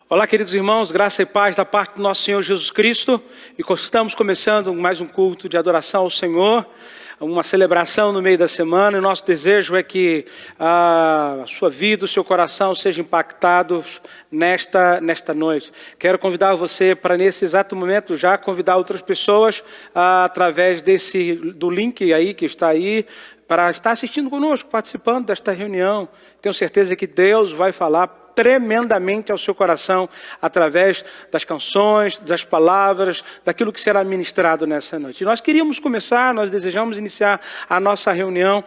Olá, queridos irmãos, graça e paz da parte do nosso Senhor Jesus Cristo. E estamos começando mais um culto de adoração ao Senhor, uma celebração no meio da semana. E nosso desejo é que a sua vida, o seu coração sejam impactados nesta noite. Quero convidar você para, nesse exato momento, já convidar outras pessoas através do link aí que está aí, para estar assistindo conosco, participando desta reunião. Tenho certeza que Deus vai falar tremendamente ao seu coração, através das canções, das palavras, daquilo que será ministrado nessa noite. E nós desejamos iniciar a nossa reunião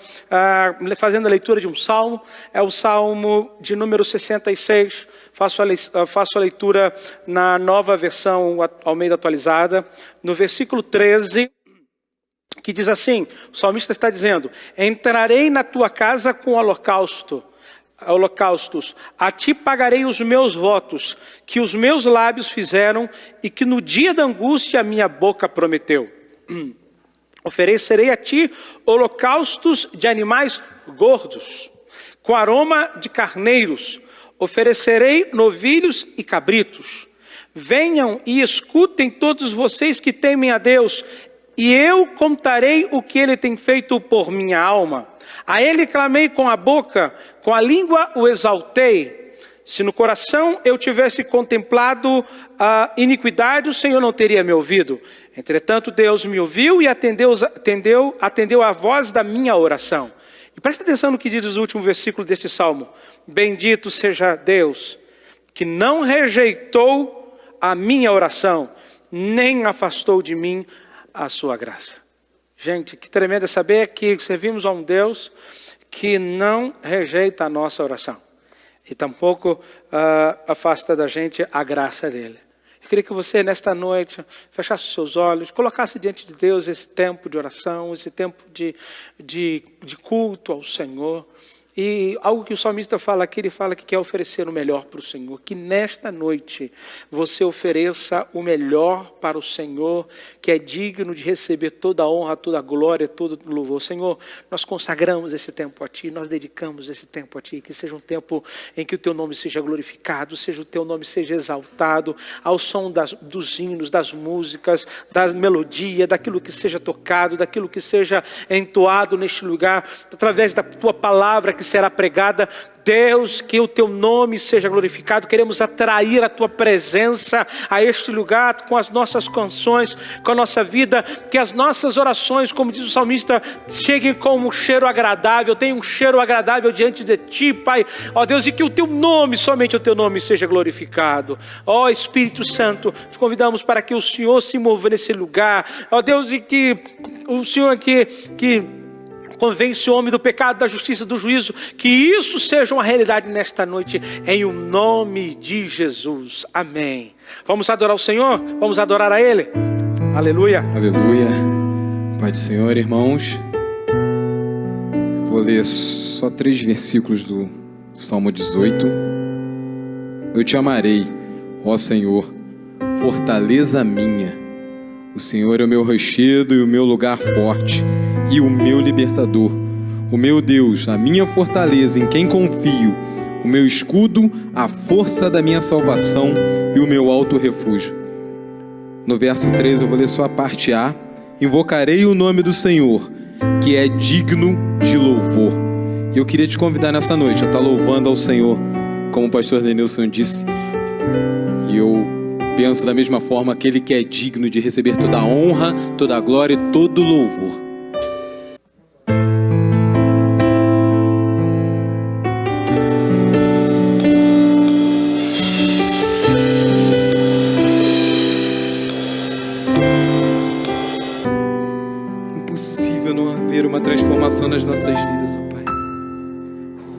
fazendo a leitura de um salmo. É o salmo de número 66. Faço a leitura na nova versão Almeida atualizada, no versículo 13, que diz assim, o salmista está dizendo: entrarei na tua casa com holocaustos, a ti pagarei os meus votos, que os meus lábios fizeram e que no dia da angústia a minha boca prometeu. Oferecerei a ti holocaustos de animais gordos, com aroma de carneiros, oferecerei novilhos e cabritos. Venham e escutem todos vocês que temem a Deus, e eu contarei o que Ele tem feito por minha alma. A Ele clamei com a boca, com a língua o exaltei. Se no coração eu tivesse contemplado a iniquidade, o Senhor não teria me ouvido. Entretanto, Deus me ouviu e atendeu a voz da minha oração. E presta atenção no que diz o último versículo deste salmo. Bendito seja Deus, que não rejeitou a minha oração, nem afastou de mim a sua graça. Gente, que tremendo é saber que servimos a um Deus que não rejeita a nossa oração. E tampouco afasta da gente a graça dele. Eu queria que você, nesta noite, fechasse os seus olhos, colocasse diante de Deus esse tempo de oração, esse tempo de culto ao Senhor. E algo que o salmista fala aqui, ele fala que quer oferecer o melhor para o Senhor. Que nesta noite você ofereça o melhor para o Senhor, que é digno de receber toda a honra, toda a glória, todo o louvor. Senhor, nós consagramos esse tempo a Ti, nós dedicamos esse tempo a Ti. Que seja um tempo em que o Teu nome seja glorificado, o Teu nome seja exaltado, ao som dos hinos, das músicas, da melodia, daquilo que seja tocado, daquilo que seja entoado neste lugar, através da Tua palavra que será pregada. Deus, que o Teu nome seja glorificado. Queremos atrair a Tua presença a este lugar com as nossas canções, com a nossa vida, que as nossas orações, como diz o salmista, cheguem com um cheiro agradável, tenham um cheiro agradável diante de Ti, Pai. Ó Deus, e que o Teu nome, somente o Teu nome seja glorificado. Ó Espírito Santo, te convidamos para que o Senhor se mova nesse lugar. Ó Deus, e que o Senhor aqui, que convence o homem do pecado, da justiça, do juízo, que isso seja uma realidade nesta noite, em o nome de Jesus. Amém. Vamos adorar o Senhor? Vamos adorar a Ele? Aleluia. Aleluia. Pai do Senhor, irmãos. Vou ler só 3 versículos do Salmo 18. Eu te amarei, ó Senhor, fortaleza minha. O Senhor é o meu rochedo e o meu lugar forte, e o meu libertador, o meu Deus, a minha fortaleza, em quem confio, o meu escudo, a força da minha salvação e o meu alto refúgio. No verso 3 eu vou ler só a parte A. Invocarei o nome do Senhor, que é digno de louvor. E eu queria te convidar nessa noite a estar louvando ao Senhor, como o pastor Denilson disse, e eu penso da mesma forma, aquele que é digno de receber toda a honra, toda a glória e todo o louvor. Impossível não haver uma transformação nas nossas vidas, ó Pai.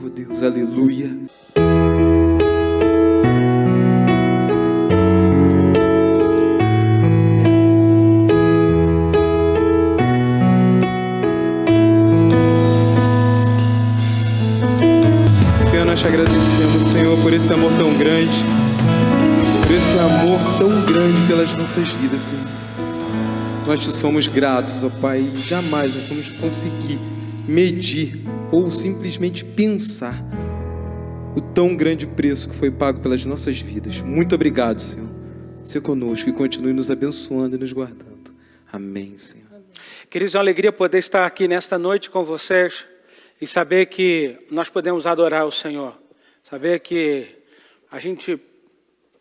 Oh Deus, aleluia. Nós te agradecemos, Senhor, por esse amor tão grande, por esse amor tão grande pelas nossas vidas, Senhor. Nós te somos gratos, ó Pai, e jamais nós vamos conseguir medir ou simplesmente pensar o tão grande preço que foi pago pelas nossas vidas. Muito obrigado, Senhor. Seja conosco e continue nos abençoando e nos guardando. Amém, Senhor. Queridos, é uma alegria poder estar aqui nesta noite com vocês e saber que nós podemos adorar o Senhor. Saber que a gente,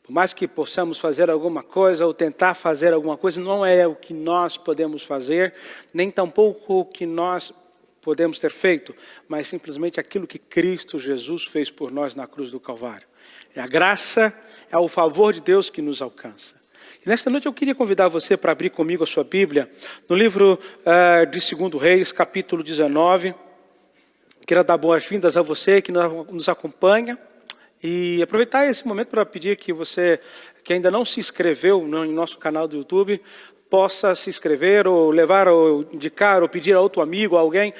por mais que possamos fazer alguma coisa ou tentar fazer alguma coisa, não é o que nós podemos fazer, nem tampouco o que nós podemos ter feito, mas simplesmente aquilo que Cristo Jesus fez por nós na cruz do Calvário. É a graça, é o favor de Deus que nos alcança. E nesta noite eu queria convidar você para abrir comigo a sua Bíblia, no livro de 2 Reis, capítulo 19. Quero dar boas-vindas a você que nos acompanha. E aproveitar esse momento para pedir que você, que ainda não se inscreveu no nosso canal do YouTube, possa se inscrever ou levar ou indicar ou pedir a outro amigo, a alguém,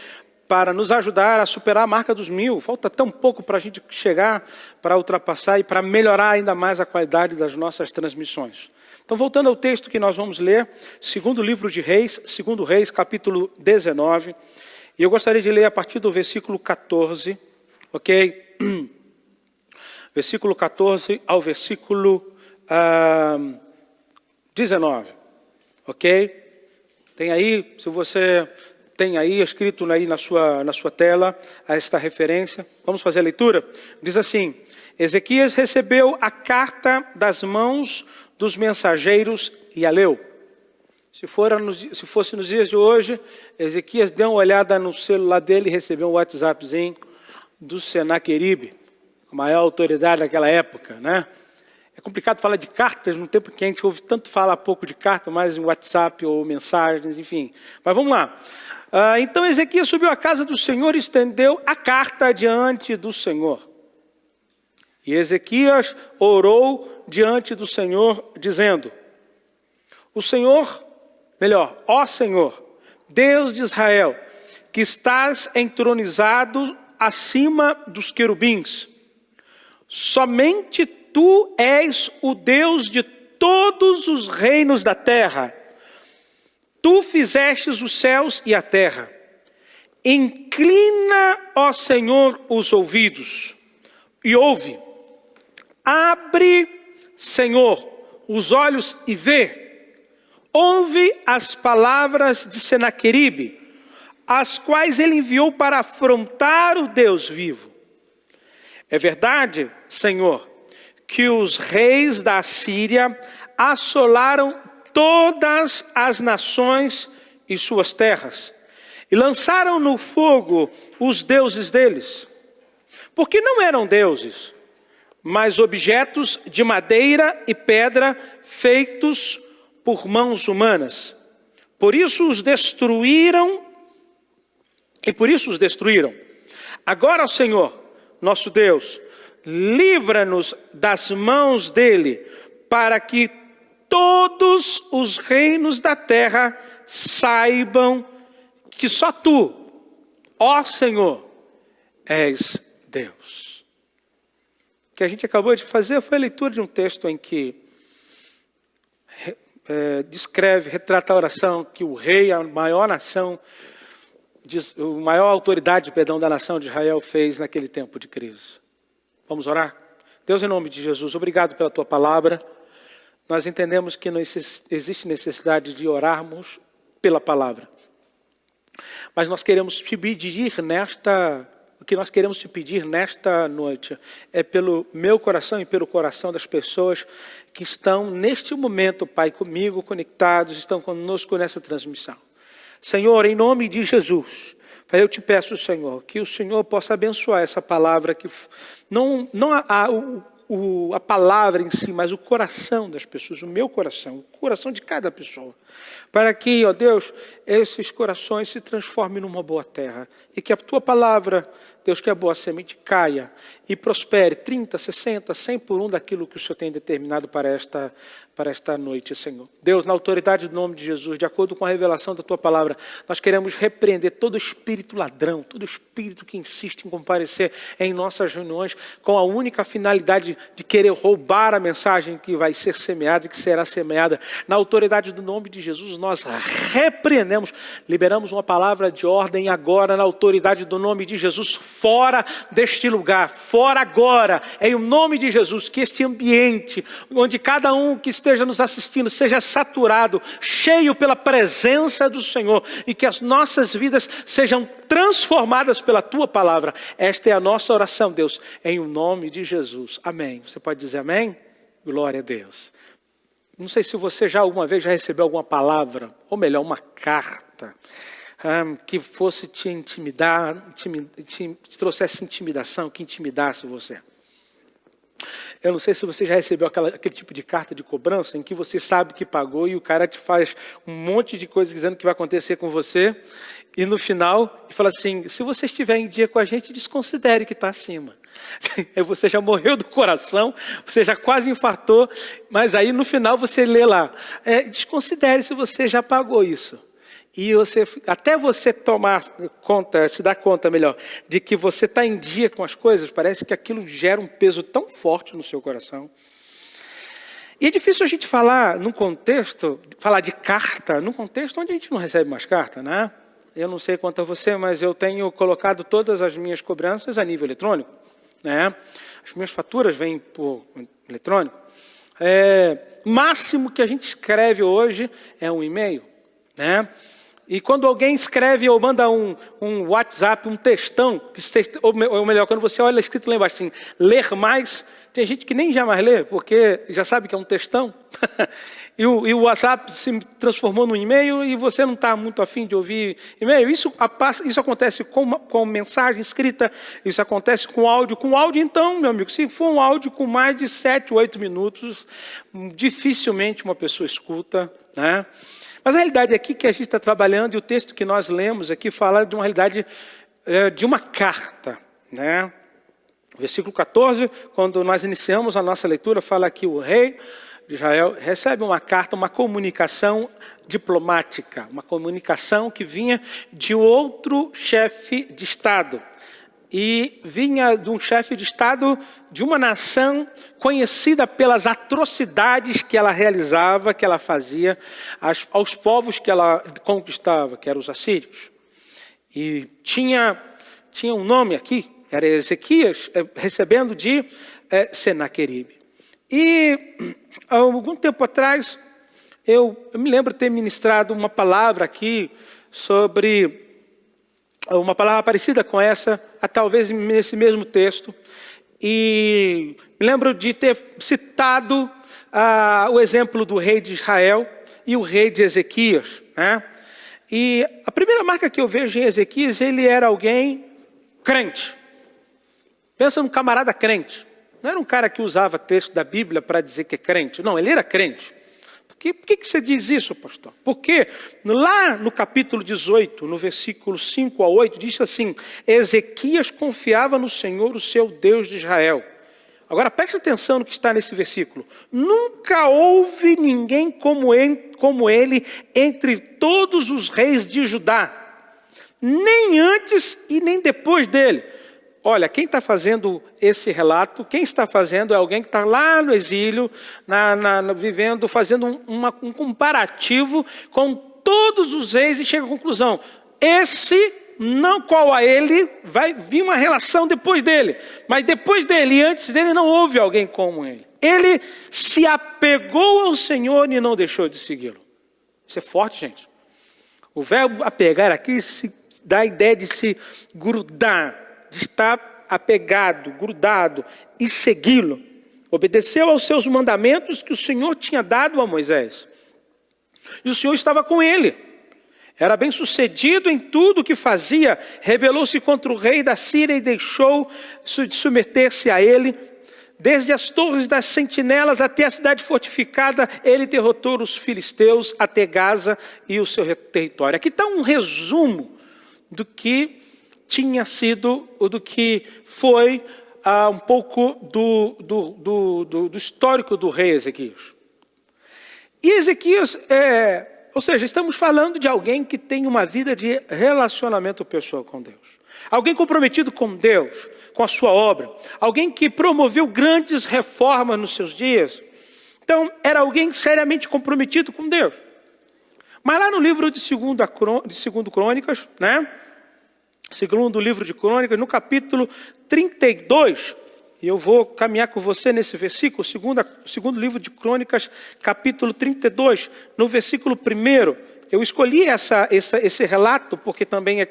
para nos ajudar a superar a marca dos 1000. Falta tão pouco para a gente chegar, para ultrapassar e para melhorar ainda mais a qualidade das nossas transmissões. Então, voltando ao texto que nós vamos ler, segundo livro de Reis, 2 Reis, capítulo 19. E eu gostaria de ler a partir do versículo 14, ok? Versículo 14 ao versículo 19. Ok? Tem aí, se você tem aí escrito aí na sua tela esta referência. Vamos fazer a leitura? Diz assim: Ezequias recebeu a carta das mãos dos mensageiros e a leu. Se fosse nos dias de hoje, Ezequias deu uma olhada no celular dele e recebeu um WhatsAppzinho do Senaqueribe, a maior autoridade daquela época, né? É complicado falar de cartas no tempo que a gente ouve tanto falar pouco de carta, mais em WhatsApp ou mensagens, enfim. Mas vamos lá. Então Ezequias subiu à casa do Senhor e estendeu a carta diante do Senhor. E Ezequias orou diante do Senhor, dizendo: ó Senhor, Deus de Israel, que estás entronizado acima dos querubins, somente Tu és o Deus de todos os reinos da terra. Tu fizestes os céus e a terra. Inclina, ó Senhor, os ouvidos e ouve. Abre, Senhor, os olhos e vê. Ouve as palavras de Senaqueribe, as quais ele enviou para afrontar o Deus vivo. É verdade, Senhor, que os reis da Assíria assolaram todas as nações e suas terras, e lançaram no fogo os deuses deles, porque não eram deuses, mas objetos de madeira e pedra feitos por mãos humanas. Por isso os destruíram. Agora, Senhor, nosso Deus, livra-nos das mãos dele, para que todos os reinos da terra saibam que só Tu, ó Senhor, és Deus. O que a gente acabou de fazer foi a leitura de um texto em que retrata a oração que o rei, a maior autoridade da nação de Israel fez naquele tempo de crise. Vamos orar? Deus, em nome de Jesus, obrigado pela Tua palavra. Nós entendemos que não existe necessidade de orarmos pela palavra. Mas nós queremos te pedir o que nós queremos te pedir nesta noite é pelo meu coração e pelo coração das pessoas que estão neste momento, Pai, comigo, conectados, estão conosco nessa transmissão. Senhor, em nome de Jesus, Pai, eu te peço, Senhor, que o Senhor possa abençoar essa palavra, que não a palavra em si, mas o coração das pessoas, o meu coração, o coração de cada pessoa, para que, ó Deus, esses corações se transformem numa boa terra, e que a Tua palavra, Deus, que a boa semente caia e prospere 30, 60, 100 por um daquilo que o Senhor tem determinado para esta noite, Senhor. Deus, na autoridade do nome de Jesus, de acordo com a revelação da Tua palavra, nós queremos repreender todo espírito ladrão, todo espírito que insiste em comparecer em nossas reuniões com a única finalidade de querer roubar a mensagem que vai ser semeada e que será semeada Na autoridade do nome de Jesus, nós repreendemos, liberamos uma palavra de ordem agora, na autoridade do nome de Jesus, fora deste lugar, fora agora, em o nome de Jesus, que este ambiente, onde cada um que esteja nos assistindo, seja saturado, cheio pela presença do Senhor, e que as nossas vidas sejam transformadas pela Tua palavra. Esta é a nossa oração, Deus, em o nome de Jesus. Amém. Você pode dizer amém? Glória a Deus. Não sei se você já alguma vez já recebeu alguma palavra, ou melhor, uma carta, que fosse te intimidar, te trouxesse intimidação, que intimidasse você. Eu não sei se você já recebeu aquele tipo de carta de cobrança em que você sabe que pagou e o cara te faz um monte de coisa dizendo que vai acontecer com você e no final fala assim, se você estiver em dia com a gente, desconsidere que está acima. Você já morreu do coração, você já quase infartou, mas aí no final você lê lá, desconsidere se você já pagou isso. E até você tomar conta, se dar conta melhor, de que você está em dia com as coisas, parece que aquilo gera um peso tão forte no seu coração. E é difícil a gente falar num contexto, falar de carta, num contexto onde a gente não recebe mais carta, né? Eu não sei quanto a você, mas eu tenho colocado todas as minhas cobranças a nível eletrônico, né? As minhas faturas vêm por eletrônico. O máximo que a gente escreve hoje é um e-mail, né? E quando alguém escreve ou manda um WhatsApp, um textão, ou melhor, quando você olha escrito lá embaixo assim, ler mais, tem gente que nem jamais lê, porque já sabe que é um textão. E o WhatsApp se transformou num e-mail e você não está muito afim de ouvir e-mail. Isso acontece com mensagem escrita, isso acontece com áudio. Com áudio, então, meu amigo, se for um áudio com mais de 7, 8 minutos, dificilmente uma pessoa escuta, né? Mas a realidade aqui que a gente está trabalhando, e o texto que nós lemos aqui fala de uma realidade de uma carta, né? Versículo 14, quando nós iniciamos a nossa leitura, fala que o rei de Israel recebe uma carta, uma comunicação diplomática, uma comunicação que vinha de outro chefe de Estado. E vinha de um chefe de Estado de uma nação conhecida pelas atrocidades que ela realizava, que ela fazia aos povos que ela conquistava, que eram os assírios. E tinha um nome aqui, era Ezequias, recebendo de Senaqueribe. E há algum tempo atrás, eu me lembro de ter ministrado uma palavra aqui sobre... uma palavra parecida com essa, talvez nesse mesmo texto. E me lembro de ter citado o exemplo do rei de Israel e o rei de Ezequias, né? E a primeira marca que eu vejo em Ezequias, ele era alguém crente. Pensa num camarada crente. Não era um cara que usava texto da Bíblia para dizer que é crente. Não, ele era crente. Por que você diz isso, pastor? Porque lá no capítulo 18, no versículo 5 a 8, diz assim, Ezequias confiava no Senhor, o seu Deus de Israel. Agora preste atenção no que está nesse versículo. Nunca houve ninguém como ele entre todos os reis de Judá, nem antes e nem depois dele. Olha, quem está fazendo esse relato, quem está fazendo é alguém que está lá no exílio, vivendo, fazendo um comparativo com todos os reis e chega à conclusão. Esse, não qual a ele, vai vir uma relação depois dele. Mas depois dele e antes dele não houve alguém como ele. Ele se apegou ao Senhor e não deixou de segui-lo. Isso é forte, gente. O verbo apegar aqui dá a ideia de se grudar, de estar apegado, grudado e segui-lo. Obedeceu aos seus mandamentos que o Senhor tinha dado a Moisés. E o Senhor estava com ele. Era bem sucedido em tudo o que fazia. Rebelou-se contra o rei da Síria e deixou de submeter-se a ele. Desde as torres das sentinelas até a cidade fortificada, ele derrotou os filisteus até Gaza e o seu território. Aqui está um resumo do que tinha sido, ou do que foi um pouco do histórico do rei Ezequias. E Ezequias, ou seja, estamos falando de alguém que tem uma vida de relacionamento pessoal com Deus. Alguém comprometido com Deus, com a sua obra. Alguém que promoveu grandes reformas nos seus dias. Então, era alguém seriamente comprometido com Deus. Mas lá no livro de 2 Crônicas, né? Segundo livro de Crônicas, no capítulo 32, e eu vou caminhar com você nesse versículo, segundo livro de Crônicas, capítulo 32, no versículo 1, eu escolhi esse relato, porque também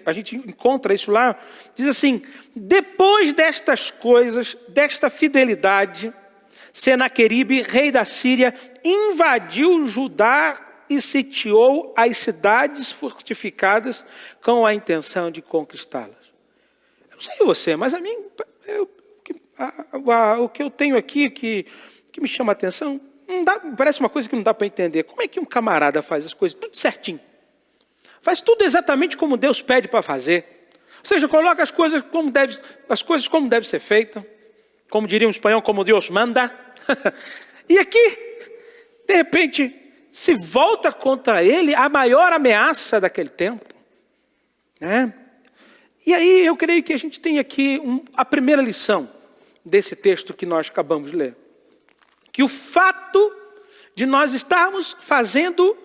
a gente encontra isso lá, diz assim: depois destas coisas, desta fidelidade, Senaqueribe, rei da Síria, invadiu Judá e sitiou as cidades fortificadas com a intenção de conquistá-las. Eu não sei você, mas a mim, o que eu tenho aqui que me chama a atenção, parece uma coisa que não dá para entender. Como é que um camarada faz as coisas tudo certinho? Faz tudo exatamente como Deus pede para fazer. Ou seja, coloca as coisas como deve ser feita. Como diria um espanhol, como Deus manda. E aqui, de repente, se volta contra ele a maior ameaça daquele tempo. Né? E aí eu creio que a gente tem aqui a primeira lição desse texto que nós acabamos de ler. Que o fato de nós estarmos fazendo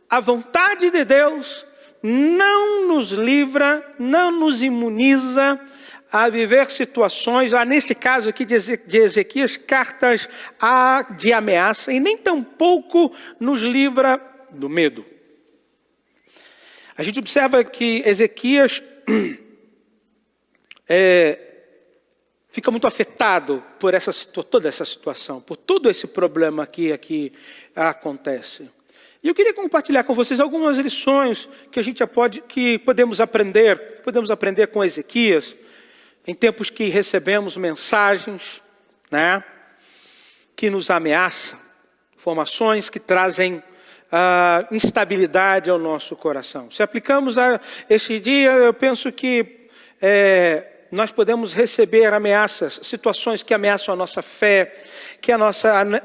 a vontade de Deus não nos livra, não nos imuniza a viver situações, nesse caso aqui de Ezequias, cartas de ameaça, e nem tampouco nos livra do medo. A gente observa que Ezequias fica muito afetado por toda essa situação, por todo esse problema que aqui acontece. E eu queria compartilhar com vocês algumas lições que podemos aprender com Ezequias, em tempos que recebemos mensagens, né, que nos ameaçam, informações que trazem instabilidade ao nosso coração. Se aplicamos a este dia, eu penso que nós podemos receber ameaças, situações que ameaçam a nossa fé, que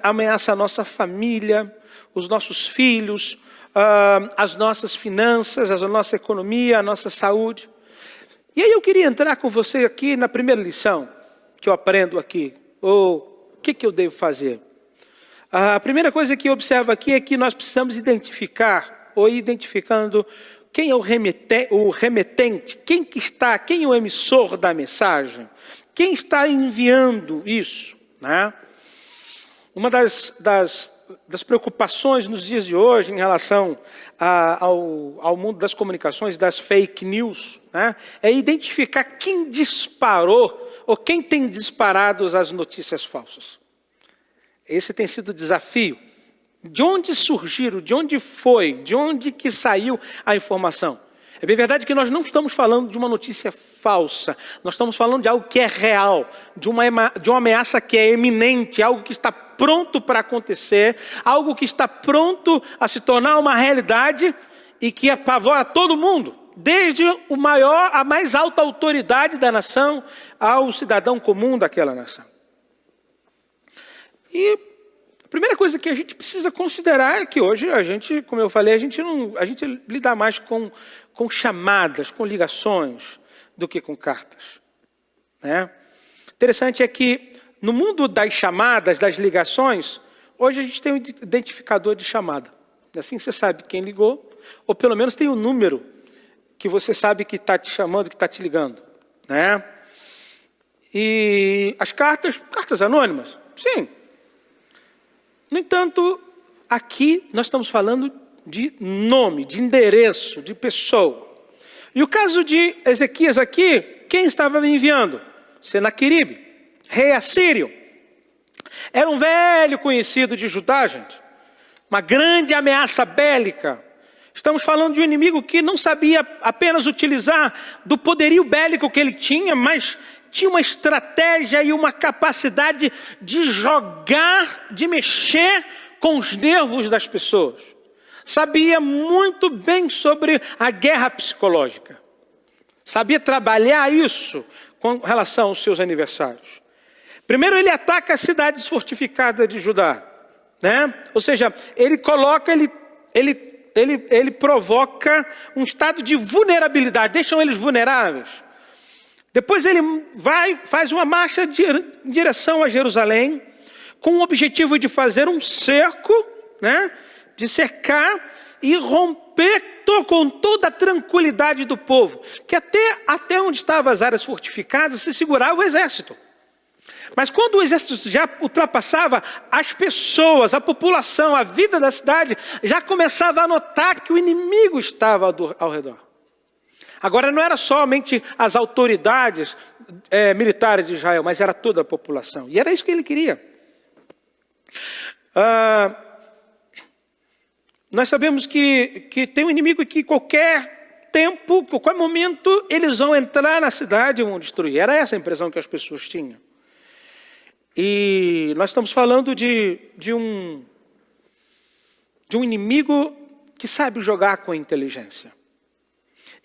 ameaçam a nossa família, os nossos filhos, as nossas finanças, a nossa economia, a nossa saúde. E aí eu queria entrar com você aqui na primeira lição que eu aprendo aqui, ou o que eu devo fazer. A primeira coisa que eu observo aqui é que nós precisamos identificando quem é o remetente, quem é o emissor da mensagem, quem está enviando isso, né? Uma das preocupações nos dias de hoje em relação ao mundo das comunicações, das fake news, né, é identificar quem disparou ou quem tem disparado as notícias falsas. Esse tem sido o desafio. De onde surgiram, de onde foi, de onde que saiu a informação? É bem verdade que nós não estamos falando de uma notícia falsa, nós estamos falando de algo que é real, de uma ameaça que é iminente, algo que está pronto para acontecer, algo que está pronto a se tornar uma realidade e que apavora todo mundo, desde a mais alta autoridade da nação ao cidadão comum daquela nação. E a primeira coisa que a gente precisa considerar é que hoje a gente, como eu falei, a gente lida mais com chamadas, com ligações, do que com cartas. Né? Interessante é que no mundo das chamadas, das ligações, hoje a gente tem um identificador de chamada. Assim você sabe quem ligou, ou pelo menos tem um número que você sabe que está te chamando, que está te ligando. Né? E as cartas anônimas, sim. No entanto, aqui nós estamos falando de nome, de endereço, de pessoa. E o caso de Ezequias aqui, quem estava enviando? Senaqueribe, rei assírio. Era um velho conhecido de Judá, gente. Uma grande ameaça bélica. Estamos falando de um inimigo que não sabia apenas utilizar do poderio bélico que ele tinha, mas tinha uma estratégia e uma capacidade de de mexer com os nervos das pessoas. Sabia muito bem sobre a guerra psicológica. Sabia trabalhar isso com relação aos seus aniversários. Primeiro ele ataca as cidades fortificadas de Judá, né? Ou seja, ele provoca um estado de vulnerabilidade, deixam eles vulneráveis. Depois ele faz uma marcha em direção a Jerusalém, com o objetivo de fazer um cerco, né? De cercar e romper com toda a tranquilidade do povo, que até onde estavam as áreas fortificadas se segurava o exército. Mas quando o exército já ultrapassava, as pessoas, a população, a vida da cidade, já começava a notar que o inimigo estava ao redor. Agora não era somente as autoridades militares de Israel, mas era toda a população. E era isso que ele queria. Nós sabemos que tem um inimigo que qualquer tempo, qualquer momento, eles vão entrar na cidade e vão destruir. Era essa a impressão que as pessoas tinham. E nós estamos falando de um inimigo que sabe jogar com inteligência.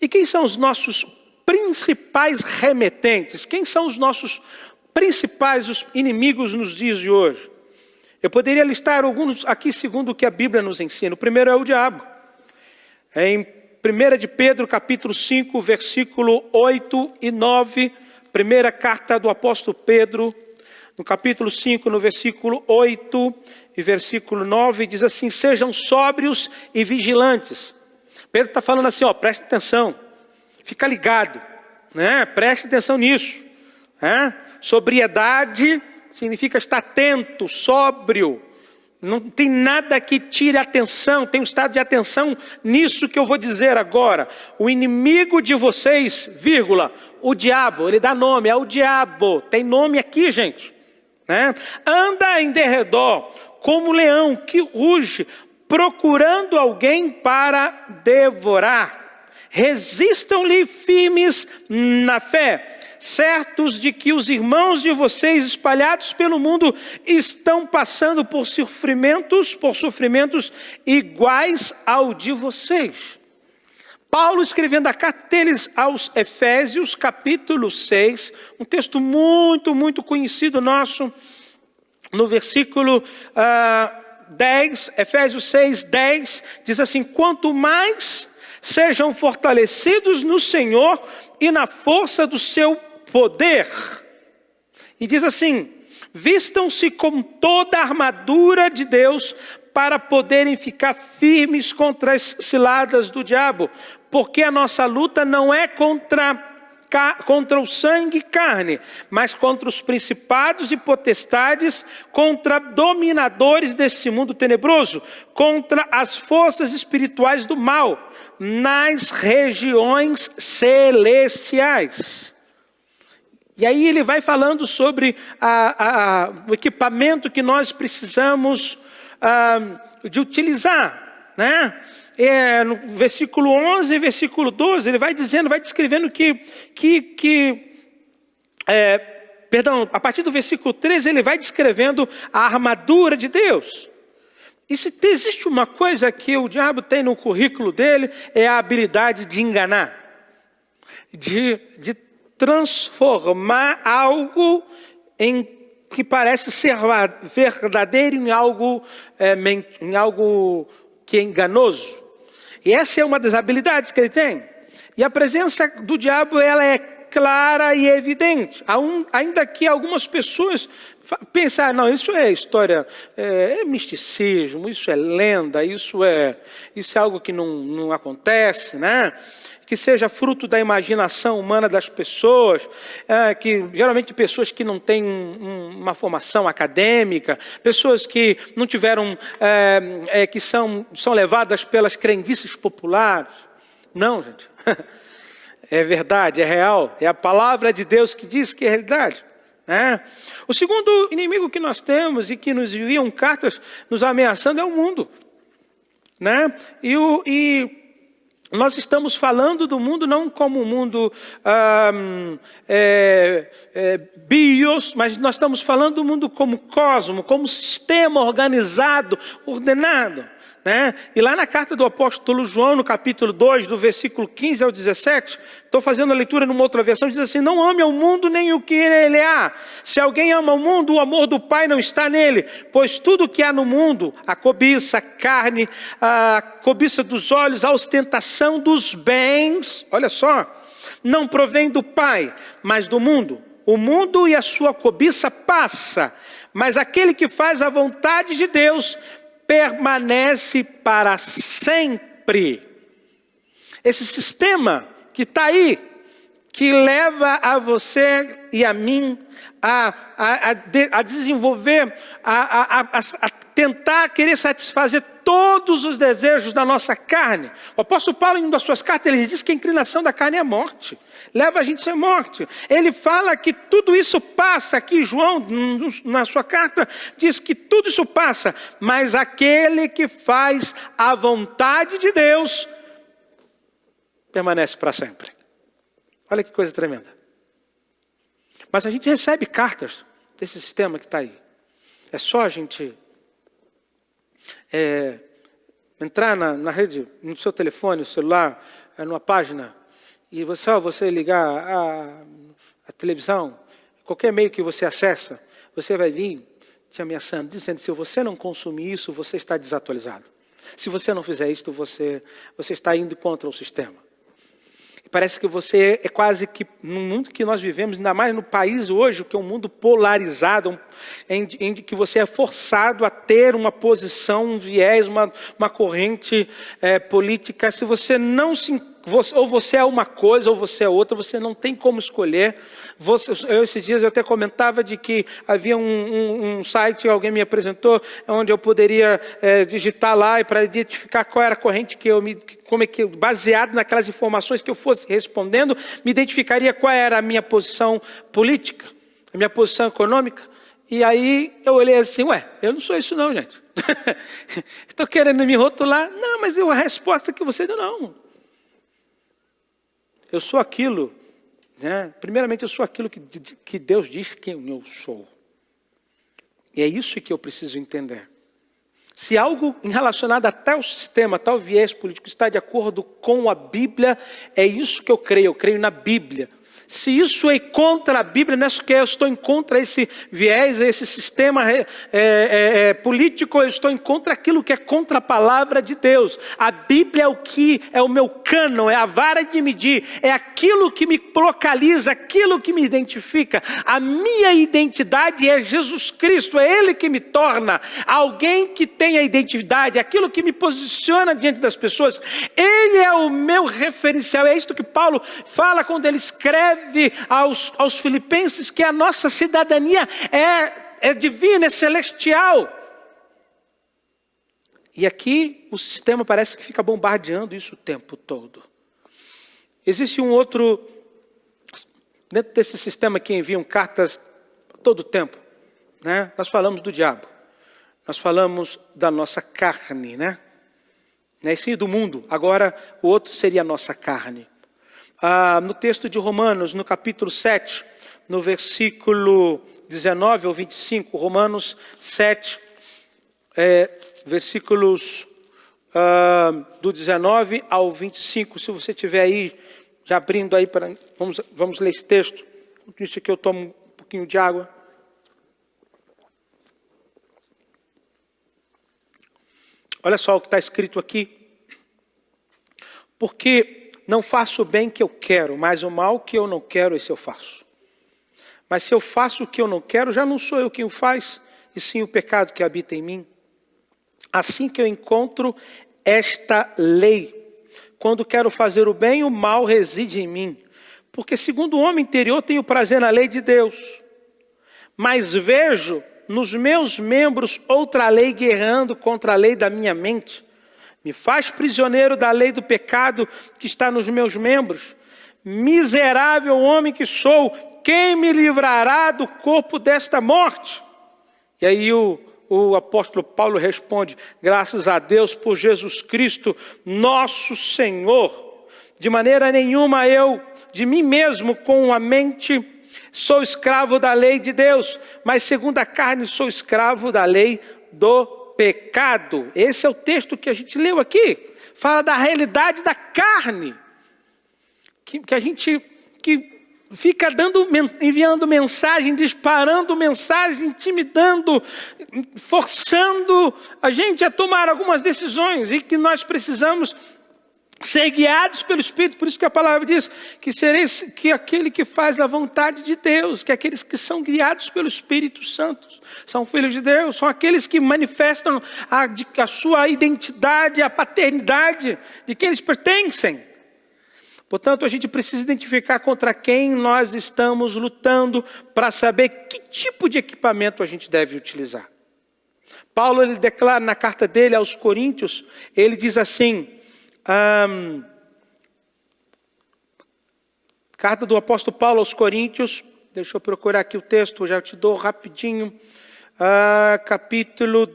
E quem são os nossos principais remetentes? Quem são os nossos principais inimigos nos dias de hoje? Eu poderia listar alguns aqui segundo o que a Bíblia nos ensina. O primeiro é o diabo. Em 1 de Pedro, capítulo 5, versículo 8 e 9, primeira carta do apóstolo Pedro, no capítulo 5, no versículo 8 e versículo 9, diz assim: sejam sóbrios e vigilantes. Pedro está falando assim, preste atenção, fica ligado, né? Preste atenção nisso. Né? Sobriedade significa estar atento, sóbrio. Não tem nada que tire a atenção, tem um estado de atenção nisso que eu vou dizer agora. O inimigo de vocês, vírgula, o diabo, ele dá nome, é o diabo. Tem nome aqui, gente. Né? Anda em derredor como leão que ruge, procurando alguém para devorar. Resistam-lhe firmes na fé, certos de que os irmãos de vocês espalhados pelo mundo estão passando por sofrimentos iguais ao de vocês. Paulo, escrevendo a carta deles aos Efésios, capítulo 6, um texto muito, muito conhecido nosso, no versículo 10, Efésios 6, 10, diz assim: quanto mais sejam fortalecidos no Senhor e na força do seu poder. E diz assim: vistam-se com toda a armadura de Deus para poderem ficar firmes contra as ciladas do diabo, porque a nossa luta não é contra o sangue e carne, mas contra os principados e potestades, contra dominadores deste mundo tenebroso, contra as forças espirituais do mal, nas regiões celestiais. E aí ele vai falando sobre o equipamento que nós precisamos de utilizar, né? No versículo 11 e versículo 12, ele vai dizendo, vai descrevendo a partir do versículo 13, ele vai descrevendo a armadura de Deus. E se existe uma coisa que o diabo tem no currículo dele, é a habilidade de enganar, de transformar algo que parece ser verdadeiro em algo que é enganoso. E essa é uma das habilidades que ele tem. E a presença do diabo, ela é clara e evidente. Ainda que algumas pessoas pensam, não, isso é história, é misticismo, isso é lenda, isso é algo que não acontece, né? Que seja fruto da imaginação humana das pessoas, que geralmente pessoas que não têm uma formação acadêmica, pessoas que não tiveram, que são levadas pelas crendices populares. Não, gente. É verdade, é real. É a palavra de Deus que diz que é realidade. Né? O segundo inimigo que nós temos e que nos enviam cartas nos ameaçando é o mundo. Né? E nós estamos falando do mundo não como um mundo bios, mas nós estamos falando do mundo como cosmo, como sistema organizado, ordenado. Né? E lá na carta do apóstolo João, no capítulo 2, do versículo 15 ao 17, estou fazendo a leitura numa outra versão, diz assim: não ame ao mundo nem o que nele há. Se alguém ama o mundo, o amor do Pai não está nele. Pois tudo que há no mundo, a cobiça, a carne, a cobiça dos olhos, a ostentação dos bens, olha só, não provém do Pai, mas do mundo. o mundo e a sua cobiça passa, mas aquele que faz a vontade de Deus permanece para sempre. Esse sistema que está aí, que leva a você e a mim a desenvolver, a tentar querer satisfazer todos os desejos da nossa carne. O apóstolo Paulo, em uma das suas cartas, ele diz que a inclinação da carne é a morte. Leva a gente à morte. Ele fala que tudo isso passa. Aqui João, na sua carta, diz que tudo isso passa. Mas aquele que faz a vontade de Deus permanece para sempre. Olha que coisa tremenda. Mas a gente recebe cartas desse sistema que está aí. É só a gente entrar na rede, no seu telefone, no celular, numa página, e você ligar a televisão, qualquer meio que você acessa, você vai vir te ameaçando, dizendo que se você não consumir isso, você está desatualizado. Se você não fizer isto, você está indo contra o sistema. Parece que você é quase que, no mundo que nós vivemos, ainda mais no país hoje, que é um mundo polarizado, em que você é forçado a ter uma posição, um viés, uma corrente política. Se você não ou você é uma coisa ou você é outra, você não tem como escolher. Esses dias eu até comentava de que havia um site, alguém me apresentou, onde eu poderia digitar lá e para identificar qual era a corrente baseado naquelas informações que eu fosse respondendo, me identificaria qual era a minha posição política, a minha posição econômica. E aí eu olhei assim, eu não sou isso não, gente. Estou querendo me rotular. Não, mas a resposta que você deu, não. Eu sou aquilo, né? Primeiramente eu sou aquilo que Deus diz quem eu sou. E é isso que eu preciso entender. Se algo relacionado a tal sistema, a tal viés político está de acordo com a Bíblia, é isso que eu creio na Bíblia. Se isso é contra a Bíblia, não é que eu estou em contra esse viés, esse sistema político, eu estou em contra aquilo que é contra a palavra de Deus. A Bíblia é o que é o meu cânon, é a vara de medir, é aquilo que me localiza, aquilo que me identifica. A minha identidade é Jesus Cristo, é Ele que me torna alguém que tem a identidade, aquilo que me posiciona diante das pessoas. Ele é o meu referencial, é isto que Paulo fala quando ele escreve aos filipenses, que a nossa cidadania é divina, é celestial. E aqui o sistema parece que fica bombardeando isso o tempo todo. Existe um outro, dentro desse sistema que enviam cartas todo o tempo, né? Nós falamos do diabo, nós falamos da nossa carne, né? E sim, do mundo. Agora o outro seria a nossa carne. No texto de Romanos, no capítulo 7, no versículo 19 ao 25, Romanos 7, versículos do 19 ao 25, se você tiver aí, já abrindo aí, vamos ler esse texto. Isso aqui eu tomo um pouquinho de água. Olha só o que está escrito aqui. Porque não faço o bem que eu quero, mas o mal que eu não quero, esse eu faço. Mas se eu faço o que eu não quero, já não sou eu quem o faz, e sim o pecado que habita em mim. Assim que eu encontro esta lei, quando quero fazer o bem, o mal reside em mim. Porque segundo o homem interior tenho prazer na lei de Deus, mas vejo nos meus membros outra lei guerreando contra a lei da minha mente. Me faz prisioneiro da lei do pecado que está nos meus membros. Miserável homem que sou, quem me livrará do corpo desta morte? E aí o apóstolo Paulo responde, graças a Deus por Jesus Cristo, nosso Senhor. De maneira nenhuma eu, de mim mesmo, com a mente, sou escravo da lei de Deus, mas segundo a carne sou escravo da lei do pecado. Esse é o texto que a gente leu aqui. Fala da realidade da carne. Que a gente fica enviando mensagem, disparando mensagem, intimidando, forçando a gente a tomar algumas decisões. E que nós precisamos ser guiados pelo Espírito. Por isso que a palavra diz que sereis que aquele que faz a vontade de Deus, que aqueles que são guiados pelo Espírito Santo são filhos de Deus, são aqueles que manifestam a sua identidade, a paternidade de que eles pertencem. Portanto, a gente precisa identificar contra quem nós estamos lutando para saber que tipo de equipamento a gente deve utilizar. Paulo, ele declara na carta dele aos Coríntios, ele diz assim, carta do apóstolo Paulo aos Coríntios, deixa eu procurar aqui o texto, já te dou rapidinho, capítulo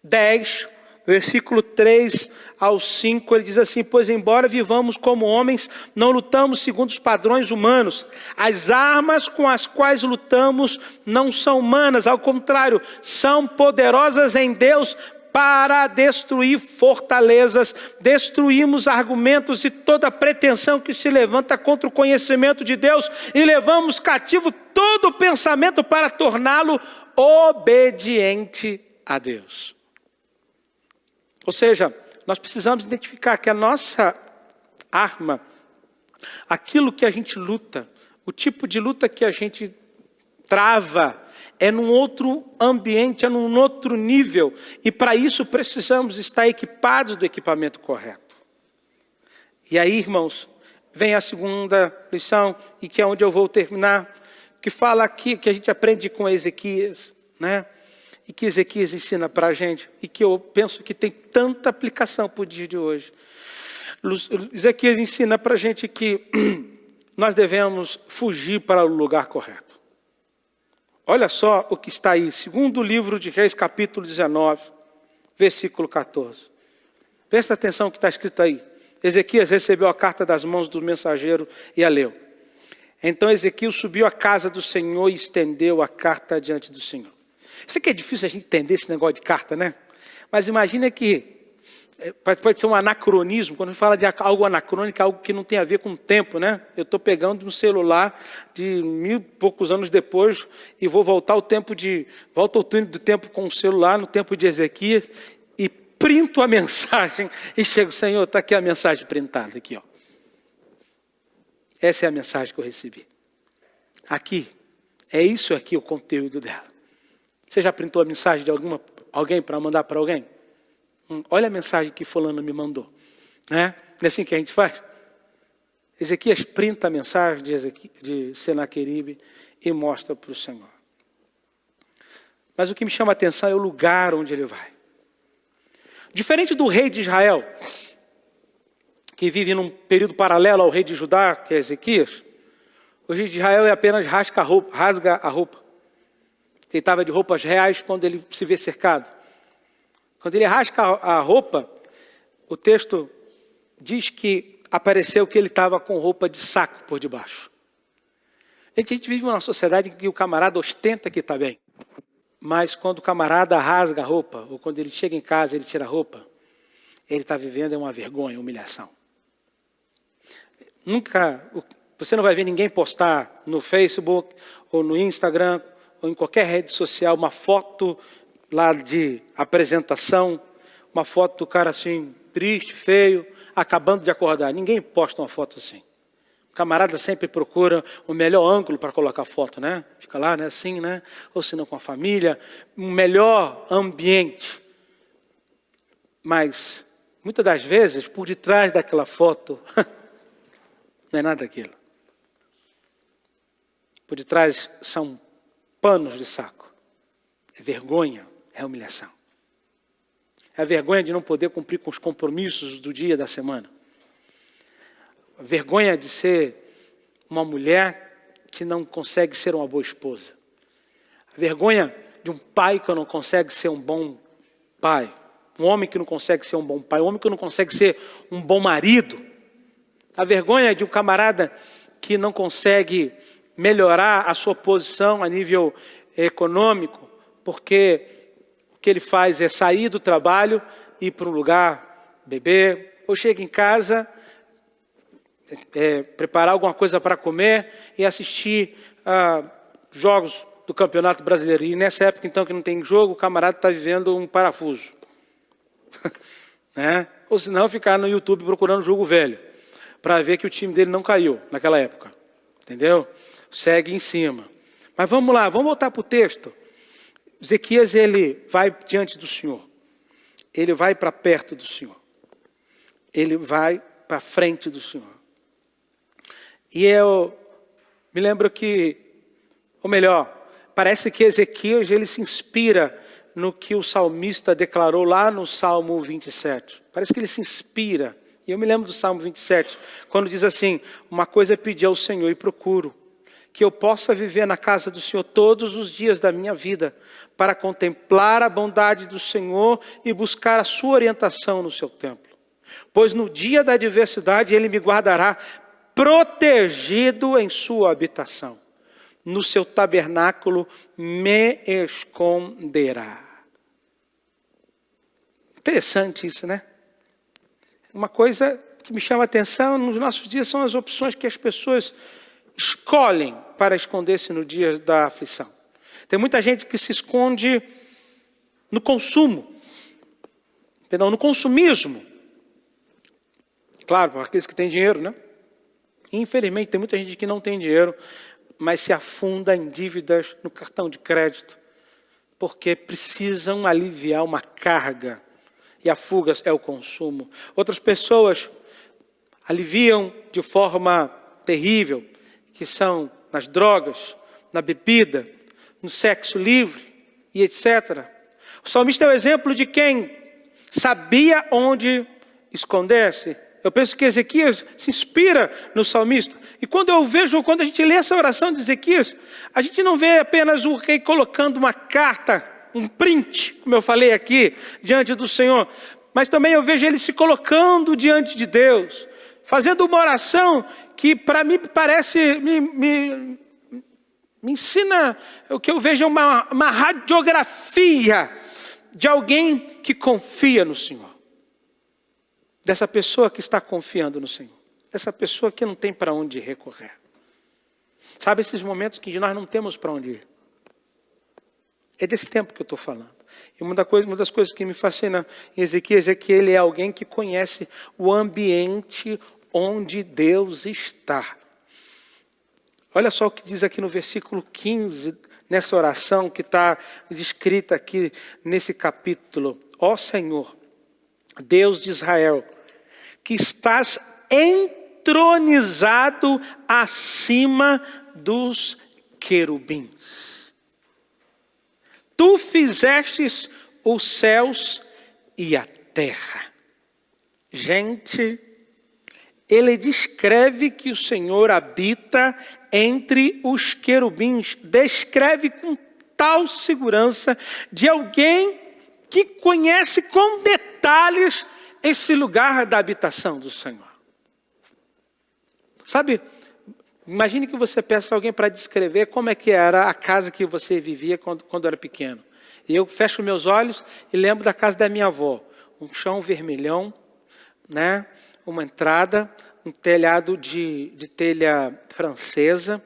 10, versículo 3 ao 5, ele diz assim: pois embora vivamos como homens, não lutamos segundo os padrões humanos. As armas com as quais lutamos não são humanas, ao contrário, são poderosas em Deus para destruir fortalezas. Destruímos argumentos e toda pretensão que se levanta contra o conhecimento de Deus e levamos cativo todo pensamento para torná-lo obediente a Deus. Ou seja, nós precisamos identificar que a nossa arma, aquilo que a gente luta, o tipo de luta que a gente trava, é num outro ambiente, é num outro nível. E para isso precisamos estar equipados do equipamento correto. E aí, irmãos, vem a segunda lição, e que é onde eu vou terminar, que fala aqui, que a gente aprende com Ezequias, né? E que Ezequias ensina para a gente, e que eu penso que tem tanta aplicação para o dia de hoje. Ezequias ensina para a gente que nós devemos fugir para o lugar correto. Olha só o que está aí, segundo livro de Reis, capítulo 19, versículo 14. Presta atenção no que está escrito aí. Ezequias recebeu a carta das mãos do mensageiro e a leu. Então Ezequias subiu à casa do Senhor e estendeu a carta diante do Senhor. Isso aqui é difícil a gente entender, esse negócio de carta, né? Mas imagina que pode ser um anacronismo. Quando a gente fala de algo anacrônico, algo que não tem a ver com o tempo, né? Eu estou pegando um celular de 1000 e poucos anos depois e vou voltar ao tempo volta ao túnel do tempo com o celular, no tempo de Ezequias, e printo a mensagem e chego: Senhor, está aqui a mensagem printada, aqui, ó. Essa é a mensagem que eu recebi. Aqui, é isso aqui o conteúdo dela. Você já printou a mensagem de alguém para mandar para alguém? Olha a mensagem que fulano me mandou. Né? Não é assim que a gente faz? Ezequias printa a mensagem de Senaqueribe e mostra para o Senhor. Mas o que me chama a atenção é o lugar onde ele vai. Diferente do rei de Israel, que vive num período paralelo ao rei de Judá, que é Ezequias, o rei de Israel apenas rasga a roupa. Ele estava de roupas reais quando ele se vê cercado. Quando ele rasga a roupa, o texto diz que apareceu que ele estava com roupa de saco por debaixo. A gente vive numa sociedade em que o camarada ostenta que está bem. Mas quando o camarada rasga a roupa, ou quando ele chega em casa e ele tira a roupa, ele está vivendo uma vergonha, uma humilhação. Você não vai ver ninguém postar no Facebook ou no Instagram ou em qualquer rede social uma foto lá de apresentação, uma foto do cara assim, triste, feio, acabando de acordar. Ninguém posta uma foto assim. O camarada sempre procura o melhor ângulo para colocar a foto, né? Fica lá, né? Assim, né? Ou se não com a família, um melhor ambiente. Mas, muitas das vezes, por detrás daquela foto, não é nada daquilo. Por detrás são panos de saco. É vergonha, é humilhação. É a vergonha de não poder cumprir com os compromissos do dia, da semana. A vergonha de ser uma mulher que não consegue ser uma boa esposa. A vergonha de um pai que não consegue ser um bom pai. Um homem que não consegue ser um bom pai. Um homem que não consegue ser um bom marido. A vergonha de um camarada que não consegue melhorar a sua posição a nível econômico, porque o que ele faz é sair do trabalho, ir para um lugar, beber, ou chega em casa, preparar alguma coisa para comer e assistir jogos do Campeonato Brasileiro. E nessa época, então, que não tem jogo, o camarada está vivendo um parafuso. né? Ou se não, ficar no YouTube procurando jogo velho, para ver que o time dele não caiu naquela época. Entendeu? Segue em cima. Mas vamos lá, vamos voltar para o texto. Ezequias, ele vai diante do Senhor. Ele vai para perto do Senhor. Ele vai para frente do Senhor. E eu me lembro que, ou melhor, parece que Ezequias, ele se inspira no que o salmista declarou lá no Salmo 27. Parece que ele se inspira. E eu me lembro do Salmo 27, quando diz assim: uma coisa é pedir ao Senhor e procuro, que eu possa viver na casa do Senhor todos os dias da minha vida, para contemplar a bondade do Senhor e buscar a sua orientação no seu templo. Pois no dia da adversidade ele me guardará protegido em sua habitação. No seu tabernáculo me esconderá. Interessante isso, né? Uma coisa que me chama a atenção nos nossos dias são as opções que as pessoas escolhem para esconder-se no dia da aflição. Tem muita gente que se esconde no consumo, no consumismo. Claro, para aqueles que têm dinheiro, né? Infelizmente, tem muita gente que não tem dinheiro, mas se afunda em dívidas no cartão de crédito, porque precisam aliviar uma carga. E a fuga é o consumo. Outras pessoas aliviam de forma terrível, que são nas drogas, na bebida, no sexo livre e etc. O salmista é o exemplo de quem sabia onde esconder-se. Eu penso que Ezequias se inspira no salmista. E quando a gente lê essa oração de Ezequias, a gente não vê apenas o rei colocando uma carta, um print, como eu falei aqui, diante do Senhor. Mas também eu vejo ele se colocando diante de Deus, fazendo uma oração que para mim parece, me ensina, o que eu vejo é uma radiografia de alguém que confia no Senhor. Dessa pessoa que está confiando no Senhor. Dessa pessoa que não tem para onde recorrer. Sabe esses momentos que nós não temos para onde ir? É desse tempo que eu estou falando. E uma das coisas que me fascina em Ezequias é que ele é alguém que conhece o ambiente onde Deus está. Olha só o que diz aqui no versículo 15, nessa oração que está descrita aqui nesse capítulo. Ó Senhor, Deus de Israel, que estás entronizado acima dos querubins. Tu fizestes os céus e a terra. Gente, ele descreve que o Senhor habita entre os querubins. Descreve com tal segurança de alguém que conhece com detalhes esse lugar da habitação do Senhor. Sabe, imagine que você peça a alguém para descrever como é que era a casa que você vivia quando era pequeno. E eu fecho meus olhos e lembro da casa da minha avó. Um chão vermelhão, né? Uma entrada, um telhado de telha francesa.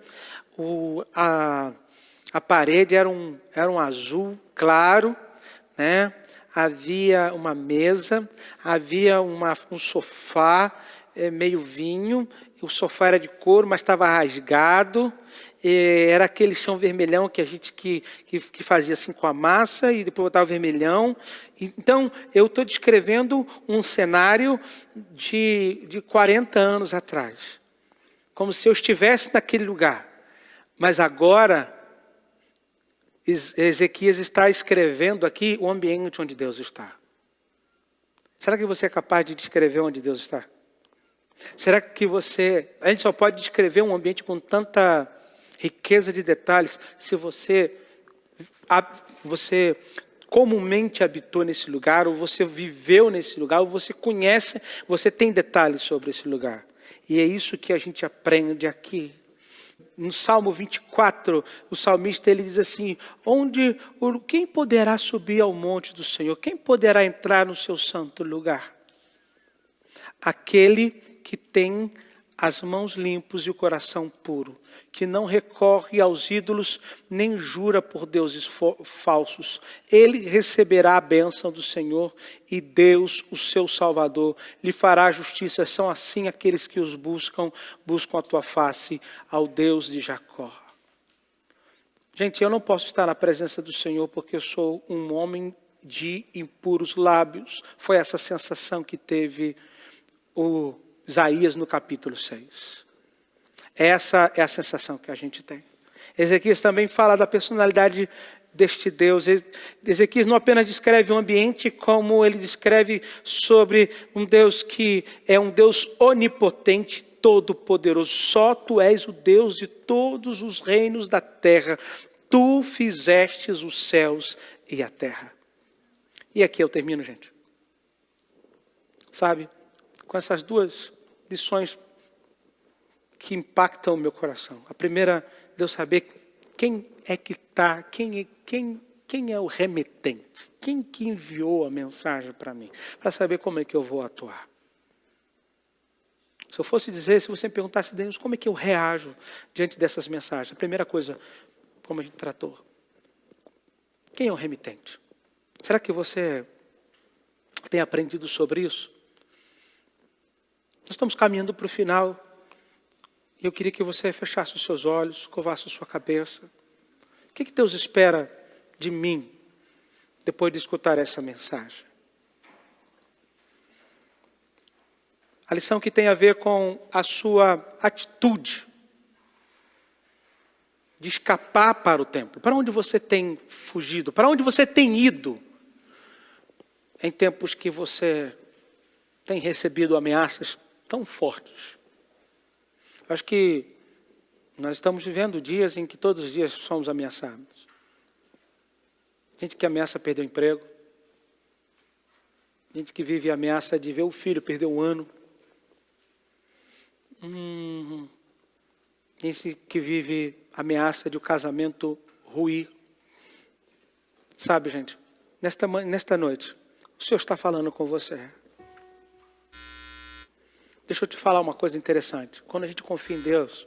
A parede era um azul claro, né? Havia uma mesa, havia um sofá meio vinho. O sofá era de couro, mas estava rasgado. Era aquele chão vermelhão que a gente que fazia assim com a massa e depois botava vermelhão. Então, eu estou descrevendo um cenário de 40 anos atrás. Como se eu estivesse naquele lugar. Mas agora, Ezequias está escrevendo aqui o ambiente onde Deus está. Será que você é capaz de descrever onde Deus está? Será que a gente só pode descrever um ambiente com tanta riqueza de detalhes se você comumente habitou nesse lugar, ou você viveu nesse lugar, ou você conhece, você tem detalhes sobre esse lugar. E é isso que a gente aprende aqui. No Salmo 24, o salmista ele diz assim: quem poderá subir ao monte do Senhor? Quem poderá entrar no seu santo lugar? Aquele que tem as mãos limpas e o coração puro, que não recorre aos ídolos, nem jura por deuses falsos. Ele receberá a bênção do Senhor e Deus, o seu Salvador, lhe fará justiça. São assim aqueles que os buscam a tua face, ao Deus de Jacó. Gente, eu não posso estar na presença do Senhor porque eu sou um homem de impuros lábios. Foi essa sensação que teve o Isaías no capítulo 6. Essa é a sensação que a gente tem. Ezequias também fala da personalidade deste Deus. Ezequias não apenas descreve o ambiente, como ele descreve sobre um Deus que é um Deus onipotente, todo-poderoso. Só tu és o Deus de todos os reinos da terra. Tu fizestes os céus e a terra. E aqui eu termino, gente. Sabe, com essas duas lições que impactam o meu coração. A primeira, Deus saber quem é que está, quem é o remetente, quem que enviou a mensagem para mim, para saber como é que eu vou atuar. Se eu fosse dizer, se você me perguntasse, Deus, como é que eu reajo diante dessas mensagens? A primeira coisa, como a gente tratou, quem é o remetente? Será que você tem aprendido sobre isso? Nós estamos caminhando para o final. Eu queria que você fechasse os seus olhos, curvasse a sua cabeça. O que Deus espera de mim depois de escutar essa mensagem? A lição que tem a ver com a sua atitude de escapar para o templo. Para onde você tem fugido? Para onde você tem ido? Em tempos que você tem recebido ameaças tão fortes. Acho que nós estamos vivendo dias em que todos os dias somos ameaçados. Gente que ameaça perder o emprego. Gente que vive a ameaça de ver o filho perder um ano. Gente que vive a ameaça de o casamento ruir. Sabe, gente, nesta noite, o Senhor está falando com você. Deixa eu te falar uma coisa interessante. Quando a gente confia em Deus,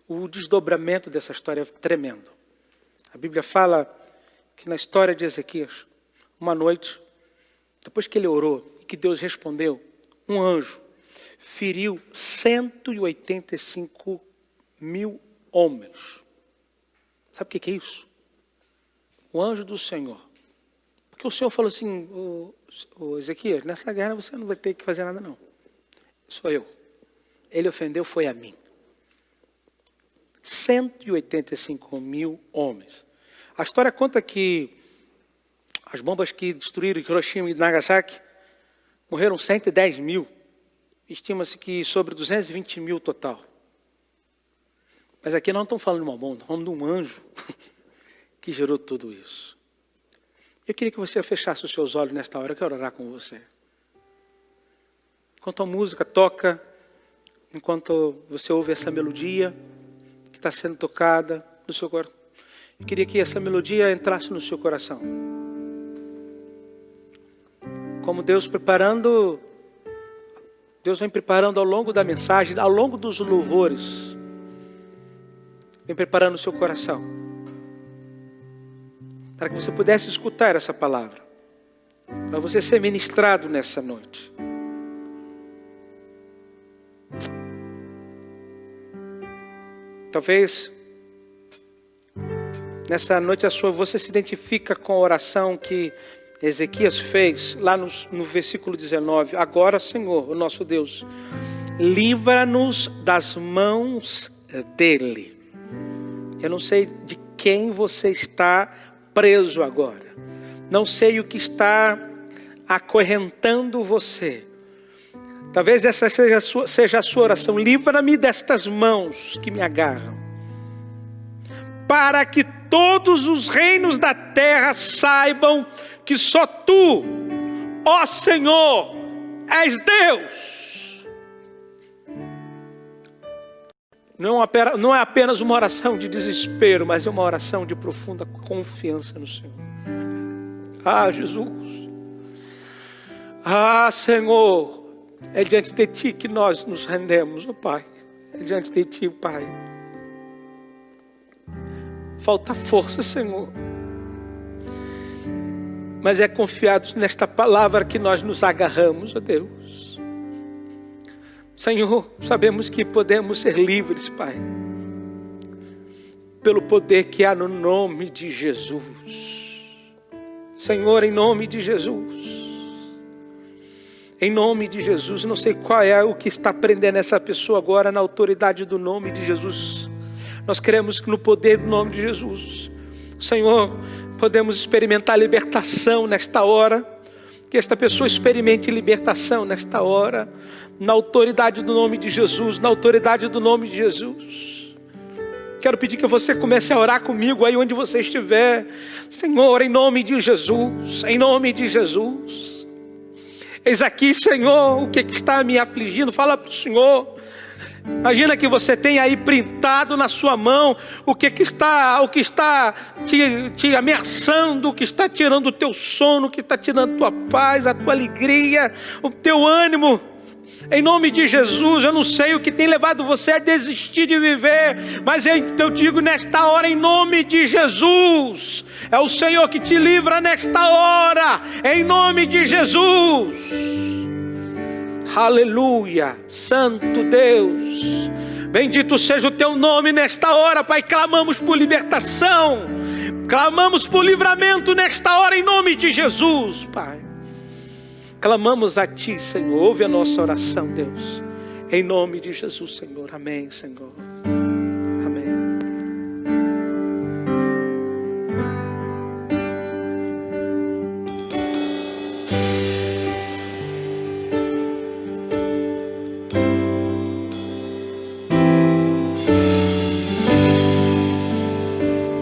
o desdobramento dessa história é tremendo. A Bíblia fala que na história de Ezequias, uma noite, depois que ele orou e que Deus respondeu, um anjo feriu 185 mil homens. Sabe o que é isso? O anjo do Senhor. Porque o Senhor falou assim, o Ezequias, nessa guerra você não vai ter que fazer nada não. Sou eu. Ele ofendeu foi a mim. 185 mil homens. A história conta que as bombas que destruíram Hiroshima e Nagasaki morreram 110 mil. Estima-se que sobre 220 mil total. Mas aqui nós não estamos falando de uma bomba, estamos falando de um anjo que gerou tudo isso. Eu queria que você fechasse os seus olhos nesta hora, eu quero orar com você. Enquanto a música toca, enquanto você ouve essa melodia que está sendo tocada no seu coração, eu queria que essa melodia entrasse no seu coração. Como Deus vem preparando ao longo da mensagem, ao longo dos louvores, vem preparando o seu coração, para que você pudesse escutar essa palavra, para você ser ministrado nessa noite. Talvez nessa noite você se identifica com a oração que Ezequias fez lá no versículo 19. Agora, Senhor, o nosso Deus, livra-nos das mãos dele. Eu não sei de quem você está preso agora. Não sei o que está acorrentando você. Talvez essa seja a sua oração. Livra-me destas mãos que me agarram. Para que todos os reinos da terra saibam que só tu, ó Senhor, és Deus. Não é apenas uma oração de desespero, mas é uma oração de profunda confiança no Senhor. Ah, Jesus. Ah, Senhor. É diante de Ti que nós nos rendemos, ó Pai. É diante de Ti, Pai. Falta força, Senhor. Mas é confiados nesta palavra que nós nos agarramos, ó Deus. Senhor, sabemos que podemos ser livres, Pai, pelo poder que há no nome de Jesus. Senhor, em nome de Jesus. Em nome de Jesus, não sei qual é o que está prendendo essa pessoa agora na autoridade do nome de Jesus. Nós queremos que no poder do nome de Jesus, Senhor, podemos experimentar libertação nesta hora. Que esta pessoa experimente libertação nesta hora, na autoridade do nome de Jesus, na autoridade do nome de Jesus. Quero pedir que você comece a orar comigo aí onde você estiver. Senhor, em nome de Jesus, em nome de Jesus. Eis aqui, Senhor, o que está me afligindo. Fala para o Senhor. Imagina que você tem aí printado na sua mão o que está te ameaçando, o que está tirando o teu sono, o que está tirando a tua paz, a tua alegria, o teu ânimo. Em nome de Jesus, eu não sei o que tem levado você a desistir de viver, mas eu digo nesta hora, em nome de Jesus, é o Senhor que te livra nesta hora, em nome de Jesus. Aleluia, Santo Deus, bendito seja o teu nome nesta hora, Pai. Clamamos por libertação, clamamos por livramento nesta hora, em nome de Jesus, Pai. Clamamos a Ti, Senhor, ouve a nossa oração, Deus, em nome de Jesus, Senhor. Amém, Senhor. Amém.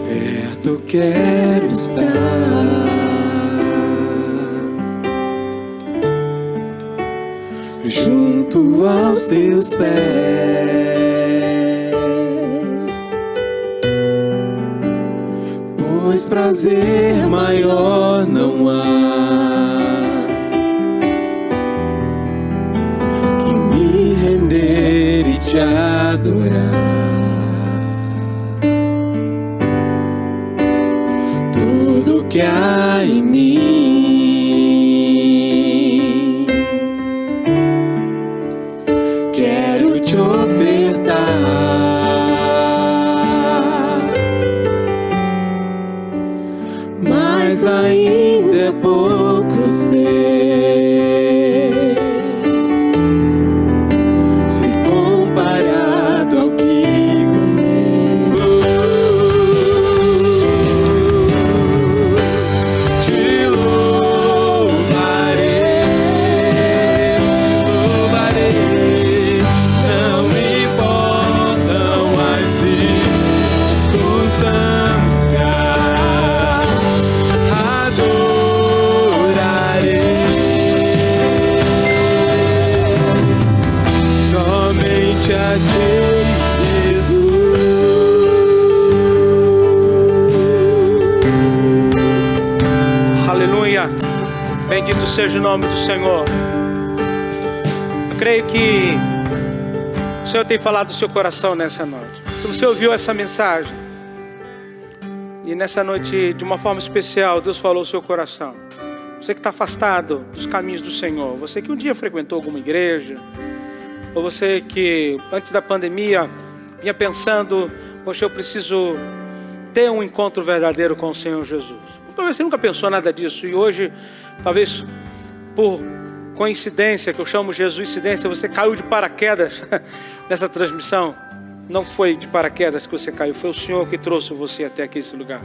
Perto quero estar, junto aos teus pés, pois prazer maior não há que me render e te adorar. Tudo que há em mim quero te ofertar, mas ainda é pouco, eu sei, se comparado ao que te louvarei, não me importam as circunstâncias, adorarei somente a Ti, Jesus. Aleluia, bendito seja o nome do Senhor. Eu creio que o Senhor tem falado do seu coração nessa noite. Se você ouviu essa mensagem e nessa noite, de uma forma especial, Deus falou ao seu coração, você que está afastado dos caminhos do Senhor, você que um dia frequentou alguma igreja, ou você que antes da pandemia vinha pensando, poxa, eu preciso ter um encontro verdadeiro com o Senhor Jesus. Talvez você nunca pensou nada disso, e hoje, talvez por coincidência, que eu chamo Jesuicidência, você caiu de paraquedas nessa transmissão. Não foi de paraquedas que você caiu, foi o Senhor que trouxe você até aqui, esse lugar.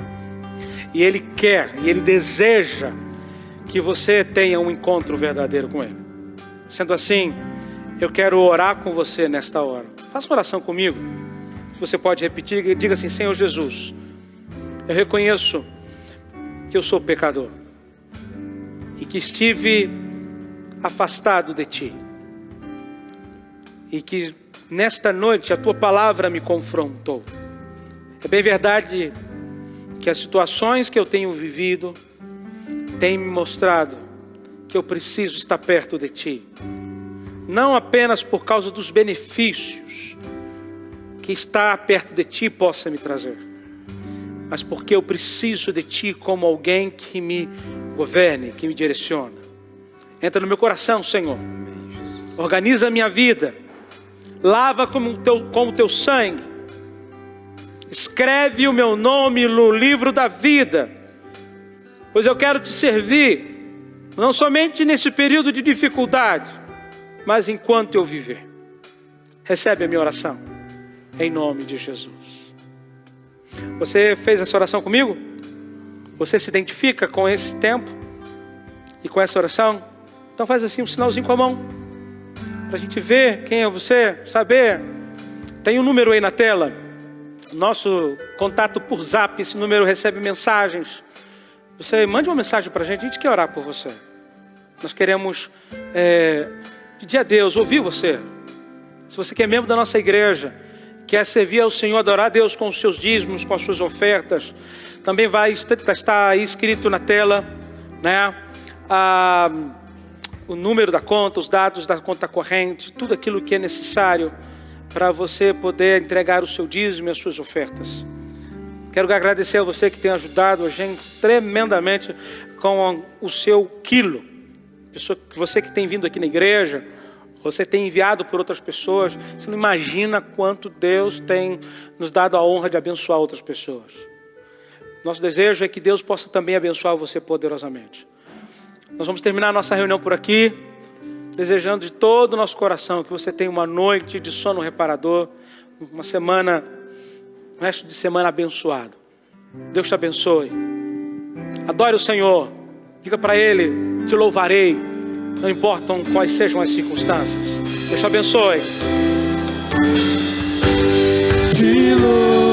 E Ele quer, e Ele deseja que você tenha um encontro verdadeiro com Ele. Sendo assim, eu quero orar com você nesta hora. Faça uma oração comigo. Você pode repetir, diga assim: Senhor Jesus, eu reconheço que eu sou pecador e que estive afastado de Ti, e que nesta noite a Tua palavra me confrontou. É bem verdade que as situações que eu tenho vivido têm me mostrado que eu preciso estar perto de Ti. não apenas por causa dos benefícios que estar perto de Ti possa me trazer, mas porque eu preciso de Ti como alguém que me governe, que me direciona. Entra no meu coração, Senhor. Organiza a minha vida. Lava com o Teu sangue. Escreve o meu nome no livro da vida, pois eu quero Te servir, não somente nesse período de dificuldade, mas enquanto eu viver. Recebe a minha oração, em nome de Jesus. Você fez essa oração comigo? Você se identifica com esse tempo e com essa oração? Então faz assim um sinalzinho com a mão, para a gente ver quem é você, saber. Tem um número aí na tela, nosso contato por zap. Esse número recebe mensagens. Você mande uma mensagem para a gente quer orar por você. Nós queremos pedir a Deus, ouvir você. Se você que é membro da nossa igreja, quer servir ao Senhor, adorar a Deus com os seus dízimos, com as suas ofertas, também vai estar aí escrito na tela, né? O número da conta, os dados da conta corrente, tudo aquilo que é necessário para você poder entregar o seu dízimo e as suas ofertas. Quero agradecer a você que tem ajudado a gente tremendamente com o seu quilo. Você que tem vindo aqui na igreja, você tem enviado por outras pessoas. Você não imagina quanto Deus tem nos dado a honra de abençoar outras pessoas. Nosso desejo é que Deus possa também abençoar você poderosamente. Nós vamos terminar a nossa reunião por aqui, desejando de todo o nosso coração que você tenha uma noite de sono reparador, uma semana, um resto de semana abençoado. Deus te abençoe. Adore o Senhor. Diga para Ele, te louvarei, não importam quais sejam as circunstâncias. Deus te abençoe. Te louvarei.